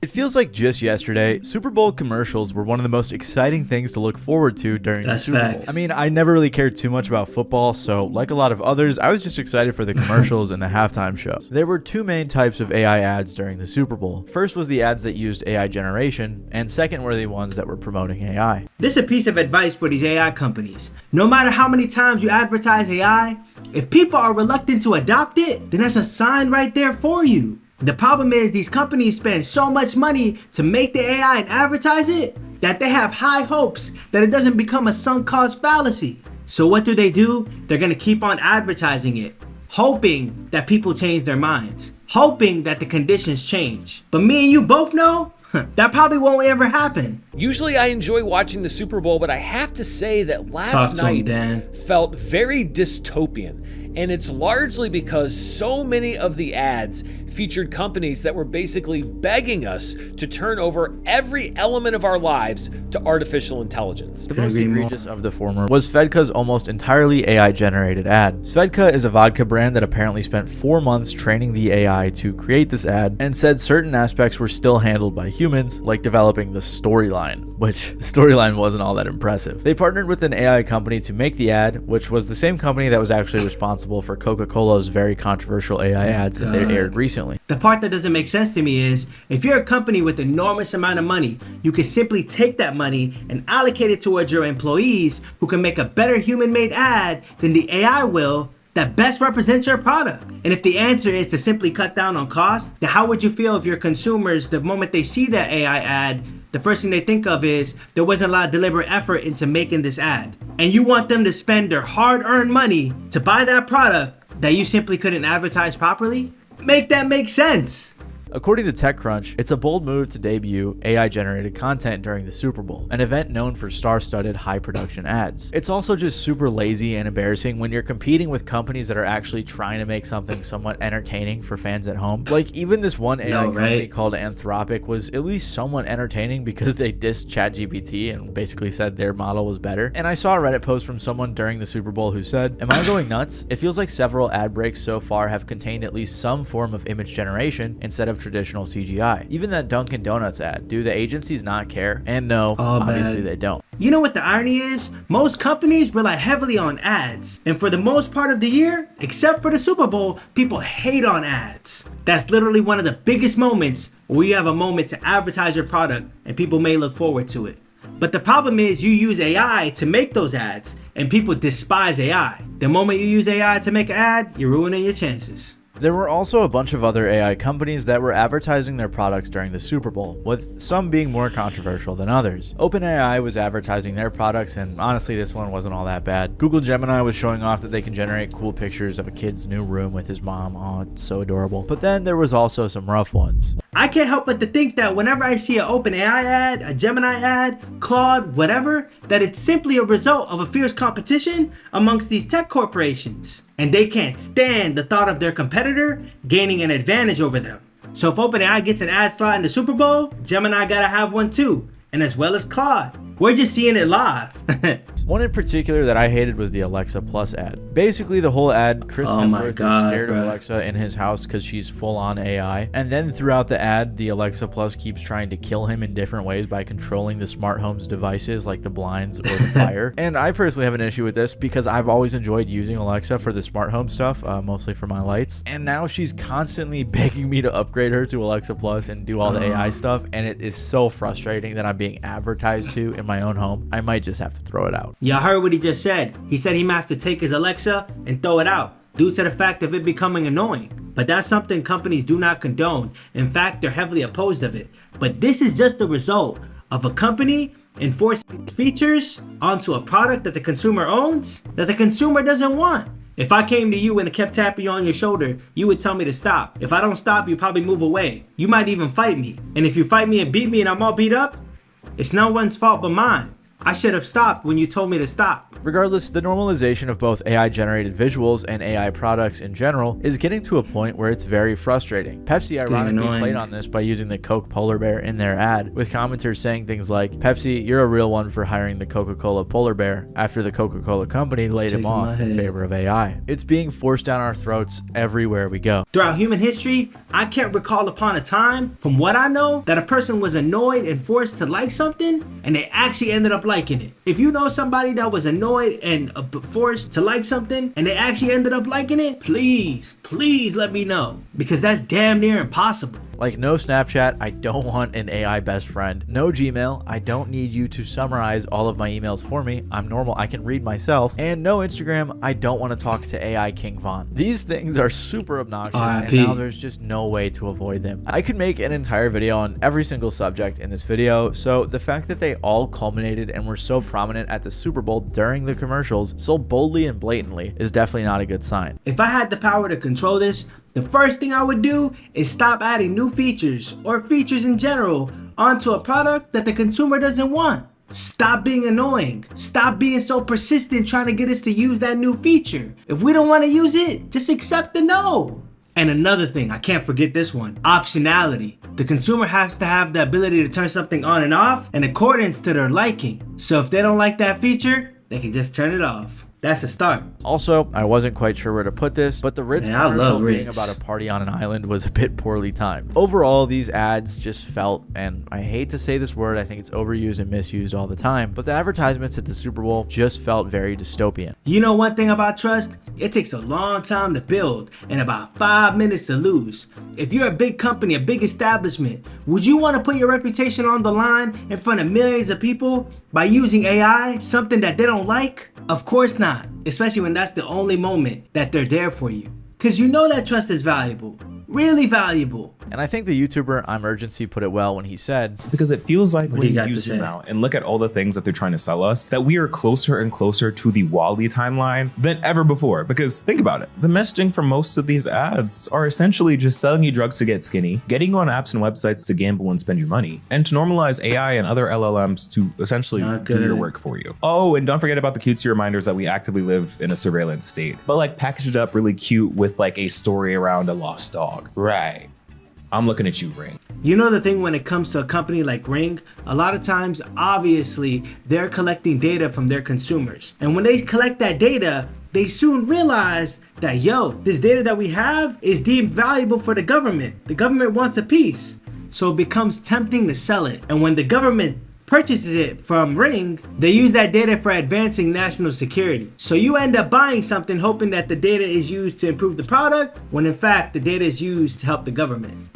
It feels like just yesterday, Super Bowl commercials were one of the most exciting things to look forward to during the Super Bowl. I mean, I never really cared too much about football, so like a lot of others, I was just excited for the commercials and the halftime shows. There were two main types of AI ads during the Super Bowl. First was the ads that used AI generation, and second were the ones that were promoting AI. This is a piece of advice for these AI companies. No matter how many times you advertise AI, if people are reluctant to adopt it, then that's a sign right there for you. The problem is these companies spend so much money to make the AI and advertise it that they have high hopes that it doesn't become a sunk cost fallacy. So what do? They're gonna keep on advertising it, hoping that people change their minds, hoping that the conditions change. But me and you both know that probably won't ever happen. Usually I enjoy watching the Super Bowl, but I have to say that last night felt very dystopian. And it's largely because so many of the ads featured companies that were basically begging us to turn over every element of our lives to artificial intelligence. The most egregious of the former was Svedka's almost entirely AI-generated ad. Svedka is a vodka brand that apparently spent 4 months training the AI to create this ad and said certain aspects were still handled by humans, like developing the storyline, which the storyline wasn't all that impressive. They partnered with an AI company to make the ad, which was the same company that was actually responsible for Coca-Cola's very controversial AI ads that they aired recently. The part that doesn't make sense to me is, if you're a company with enormous amount of money, you can simply take that money and allocate it towards your employees who can make a better human-made ad than the AI will that best represents your product. And if the answer is to simply cut down on costs, then how would you feel if your consumers, the moment they see that AI ad, the first thing they think of is there wasn't a lot of deliberate effort into making this ad, and you want them to spend their hard-earned money to buy that product that you simply couldn't advertise properly? Make that make sense. According to TechCrunch, it's a bold move to debut AI-generated content during the Super Bowl, an event known for star-studded high-production ads. It's also just super lazy and embarrassing when you're competing with companies that are actually trying to make something somewhat entertaining for fans at home. Like, even this one AI company called Anthropic was at least somewhat entertaining because they dissed ChatGPT and basically said their model was better. And I saw a Reddit post from someone during the Super Bowl who said, "Am I going nuts? It feels like several ad breaks so far have contained at least some form of image generation instead of traditional CGI. Even that Dunkin' Donuts ad, do the agencies not care?" And no, obviously they don't. You know what the irony is? Most companies rely heavily on ads, and for the most part of the year, except for the Super Bowl, people hate on ads. That's literally one of the biggest moments where you have a moment to advertise your product and people may look forward to it. But the problem is you use AI to make those ads and people despise AI. The moment you use AI to make an ad, you're ruining your chances. There were also a bunch of other AI companies that were advertising their products during the Super Bowl, with some being more controversial than others. OpenAI was advertising their products, and honestly this one wasn't all that bad. Google Gemini was showing off that they can generate cool pictures of a kid's new room with his mom. Oh, it's so adorable. But then there was also some rough ones. I can't help but to think that whenever I see an OpenAI ad, a Gemini ad, Claude, whatever, that it's simply a result of a fierce competition amongst these tech corporations. And they can't stand the thought of their competitor gaining an advantage over them. So if OpenAI gets an ad slot in the Super Bowl, Gemini gotta have one too, and as well as Claude. We're just seeing it live. One in particular that I hated was the Alexa Plus ad. Basically the whole ad, Chris Hemsworth is scared of Alexa in his house because she's full on AI. And then throughout the ad, the Alexa Plus keeps trying to kill him in different ways by controlling the smart home's devices like the blinds or the fire. And I personally have an issue with this because I've always enjoyed using Alexa for the smart home stuff, mostly for my lights. And now she's constantly begging me to upgrade her to Alexa Plus and do all the AI stuff. And it is so frustrating that I'm being advertised to in my own home. I might just have to throw it out. Y'all heard what he just said. He said he might have to take his Alexa and throw it out due to the fact of it becoming annoying. But that's something companies do not condone. In fact, they're heavily opposed of it. But this is just the result of a company enforcing features onto a product that the consumer owns that the consumer doesn't want. If I came to you and kept tapping you on your shoulder, you would tell me to stop. If I don't stop, you probably move away. You might even fight me. And if you fight me and beat me and I'm all beat up, it's no one's fault but mine. I should have stopped when you told me to stop. Regardless, the normalization of both AI-generated visuals and AI products in general is getting to a point where it's very frustrating. Pepsi ironically played on this by using the Coke polar bear in their ad, with commenters saying things like, "Pepsi, you're a real one for hiring the Coca-Cola polar bear," after the Coca-Cola company laid him off in favor of AI. It's being forced down our throats everywhere we go. Throughout human history, I can't recall upon a time, from what I know, that a person was annoyed and forced to like something, and they actually ended up liking it. If you know somebody that was annoyed and forced to like something, and they actually ended up liking it, please let me know, because that's damn near impossible. Like, no Snapchat, I don't want an AI best friend. No Gmail, I don't need you to summarize all of my emails for me. I'm normal, I can read myself. And no Instagram, I don't want to talk to AI King Von. These things are super obnoxious, and now there's just no way to avoid them. I could make an entire video on every single subject in this video, so the fact that they all culminated and were so prominent at the Super Bowl during the commercials so boldly and blatantly is definitely not a good sign. If I had the power to control this, the first thing I would do is stop adding new features or features in general onto a product that the consumer doesn't want. Stop being annoying. Stop being so persistent trying to get us to use that new feature. If we don't want to use it, just accept the no. And another thing, I can't forget this one, optionality. The consumer has to have the ability to turn something on and off in accordance to their liking. So if they don't like that feature, they can just turn it off. That's a start. Also, I wasn't quite sure where to put this, but the Ritz commercial being about a party on an island was a bit poorly timed. Overall, these ads just felt, and I hate to say this word, I think it's overused and misused all the time, but the advertisements at the Super Bowl just felt very dystopian. You know one thing about trust? It takes a long time to build and about 5 minutes to lose. If you're a big company, a big establishment, would you want to put your reputation on the line in front of millions of people by using AI, something that they don't like? Of course not, especially when that's the only moment that they're there for you. Because you know that trust is valuable, really valuable. And I think the YouTuber Emergency put it well when he said, because it feels like when you zoom out and look at all the things that they're trying to sell us, that we are closer and closer to the Wall-E timeline than ever before. Because think about it, the messaging for most of these ads are essentially just selling you drugs to get skinny, getting you on apps and websites to gamble and spend your money, and to normalize AI and other LLMs to essentially do your work for you. Oh, and don't forget about the cutesy reminders that we actively live in a surveillance state, but like package it up really cute with like a story around a lost dog. Right. I'm looking at you, Ring. You know the thing when it comes to a company like Ring, a lot of times, obviously, they're collecting data from their consumers. And when they collect that data, they soon realize that, yo, this data that we have is deemed valuable for the government. The government wants a piece. So it becomes tempting to sell it. And when the government purchases it from Ring, they use that data for advancing national security. So you end up buying something hoping that the data is used to improve the product, when in fact the data is used to help the government.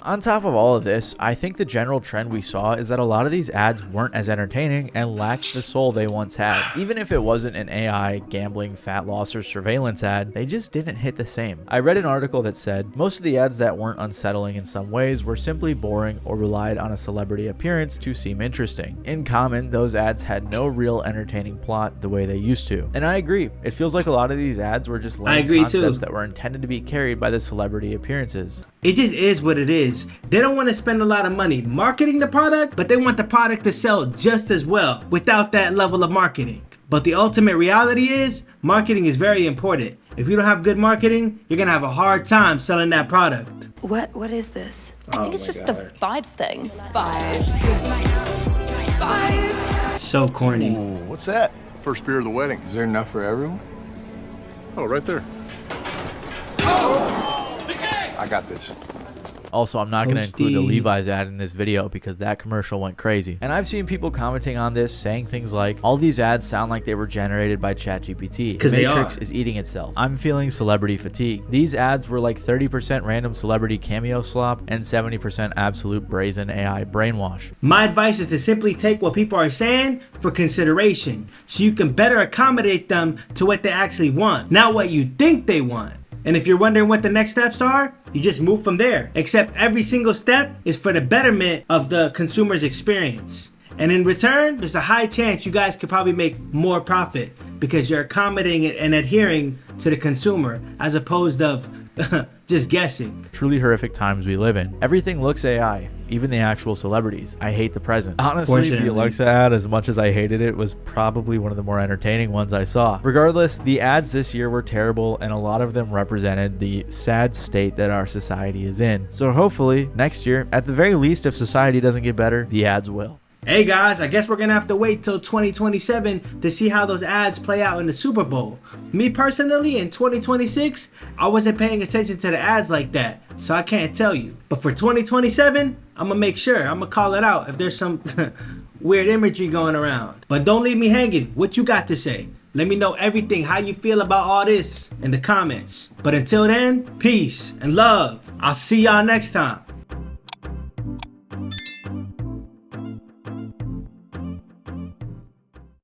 On top of all of this, I think the general trend we saw is that a lot of these ads weren't as entertaining and lacked the soul they once had. Even if it wasn't an AI, gambling, fat loss, or surveillance ad, they just didn't hit the same. I read an article that said most of the ads that weren't unsettling in some ways were simply boring or relied on a celebrity appearance to seem interesting. In common, those ads had no real entertaining plot the way they used to. And I agree, it feels like a lot of these ads were just lame concepts that were intended to be carried by the celebrity appearances. It just is what it is. They don't want to spend a lot of money marketing the product, but they want the product to sell just as well without that level of marketing. But the ultimate reality is, marketing is very important. If you don't have good marketing, you're gonna have a hard time selling that product. What is this? I think it's just a vibes thing. Vibes. So corny. Ooh, what's that? First beer of the wedding. Is there enough for everyone? Oh, right there. I got this. Also, I'm not going to include the Levi's ad in this video because that commercial went crazy. And I've seen people commenting on this saying things like, all these ads sound like they were generated by ChatGPT. The Matrix is eating itself. I'm feeling celebrity fatigue. These ads were like 30% random celebrity cameo slop and 70% absolute brazen AI brainwash. My advice is to simply take what people are saying for consideration so you can better accommodate them to what they actually want, not what you think they want. And if you're wondering what the next steps are, you just move from there. Except every single step is for the betterment of the consumer's experience. And in return, there's a high chance you guys could probably make more profit because you're accommodating and adhering to the consumer as opposed to just guessing. Truly horrific times we live in. Everything looks AI. even the actual celebrities. I hate the present. Honestly, the Alexa ad, as much as I hated it, was probably one of the more entertaining ones I saw. Regardless, the ads this year were terrible, and a lot of them represented the sad state that our society is in. So hopefully, next year, at the very least, if society doesn't get better, the ads will. Hey guys, I guess we're gonna have to wait till 2027 to see how those ads play out in the Super Bowl. Me personally, in 2026, I wasn't paying attention to the ads like that, so I can't tell you. But for 2027, I'm gonna make sure, I'm gonna call it out if there's some weird imagery going around. But don't leave me hanging. What you got to say? Let me know everything, how you feel about all this in the comments. But until then, peace and love. I'll see y'all next time.